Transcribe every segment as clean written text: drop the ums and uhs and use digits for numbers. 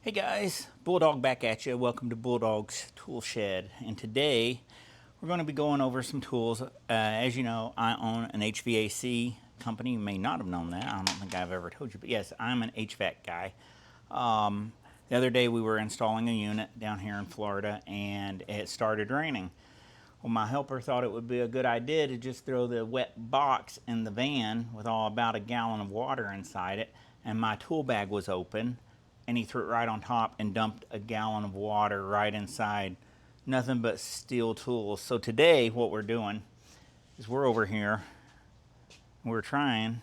Hey guys, Bulldog back at you. Welcome to Bulldog's Tool Shed. And today we're going to be going over some tools. As you know, I own an HVAC company. You may not have known that. I don't think I've ever told you, but yes, I'm an HVAC guy. The other day we were installing a unit down here in Florida and it started raining. Well, my helper thought it would be a good idea to just throw the wet box in the van with about a gallon of water inside it, and my tool bag was open, and he threw it right on top and dumped a gallon of water right inside. Nothing but steel tools. So today what we're doing is we're over here, we're trying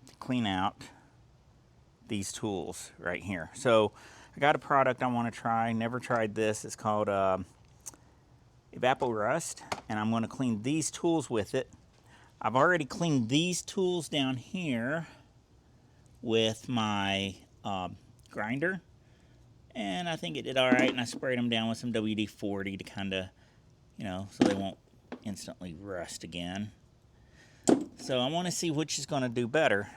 to clean out these tools right here. So I got a product I want to try. Never tried this. It's called Evapo-Rust, and I'm going to clean these tools with it. I've already cleaned these tools down here with my grinder, and I think it did all right, and I sprayed them down with some WD-40 to kind of, so they won't instantly rust again. So I want to see which is going to do better.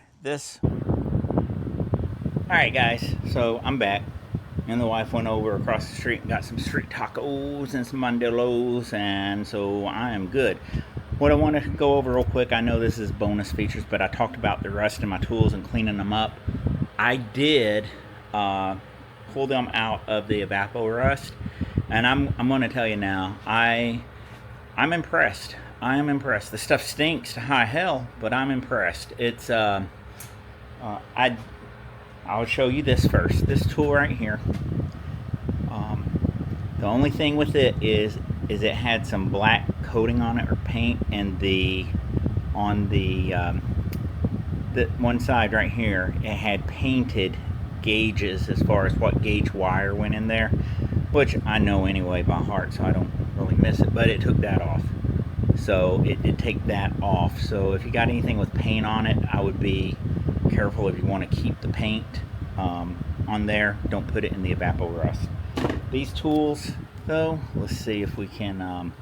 Alright guys, so I'm back. And the wife went over across the street and got some street tacos and some mandelos, and so I am good. What I want to go over real quick, I know this is bonus features, but I talked about the rust in my tools and cleaning them up. I did pull them out of the Evapo-Rust, and I'm going to tell you now, I'm impressed. I am impressed. The stuff stinks to high hell, but I'm impressed. It's I'll show you this first. This tool right here. The only thing with it is it had some black coating on it or paint, and on the one side right here, it had painted gauges as far as what gauge wire went in there, which I know anyway by heart, so I don't really miss it. But it took that off, so it did take that off. So if you got anything with paint on it, I would be careful. If you want to keep the paint on there, don't put it in the Evapo-Rust. These tools though, let's see if we can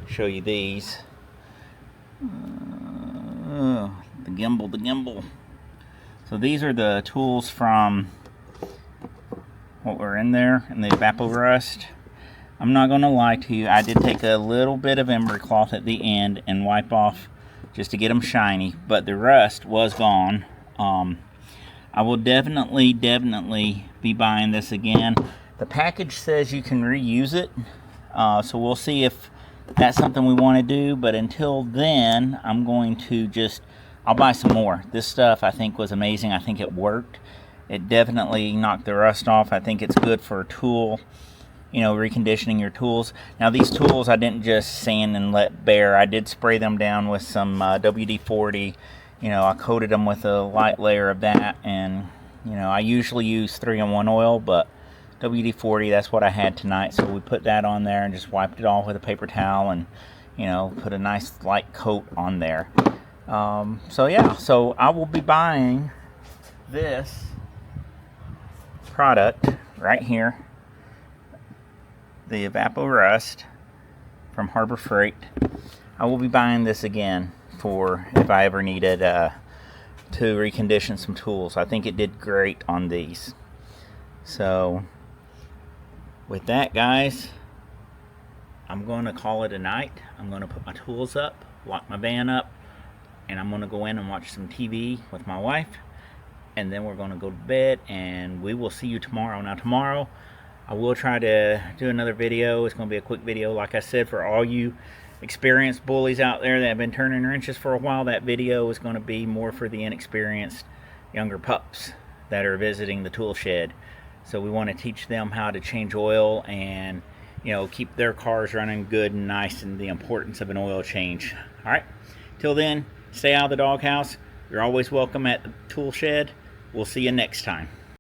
show you these. The gimbal. So these are the tools from what were in there in the Evapo-Rust. I'm not going to lie to you, I did take a little bit of emery cloth at the end and wipe off just to get them shiny, but the rust was gone. I will definitely be buying this again. The package says you can reuse it, so we'll see if that's something we want to do, but until then, I'm going to I'll buy some more. This stuff I think was amazing. I think it worked. It definitely knocked the rust off. I think it's good for a tool, reconditioning your tools. Now these tools I didn't just sand and let bare. I did spray them down with some WD-40. I coated them with a light layer of that, and I usually use 3-in-1 oil, but WD-40, that's what I had tonight, so we put that on there and just wiped it off with a paper towel and put a nice light coat on there. So I will be buying this product right here, the Evapo-Rust from Harbor Freight. I will be buying this again for if I ever needed to recondition some tools. I think it did great on these. So with that, guys, I'm going to call it a night. I'm going to put my tools up, lock my van up, and I'm going to go in and watch some TV with my wife, and then we're going to go to bed, and we will see you tomorrow. Now tomorrow I will try to do another video. It's going to be a quick video, like I said, for all you experienced bullies out there that have been turning wrenches for a while. That video is going to be more for the inexperienced younger pups that are visiting the tool shed. So we want to teach them how to change oil and keep their cars running good and nice, and the importance of an oil change. Alright, till then, stay out of the doghouse. You're always welcome at the tool shed. We'll see you next time.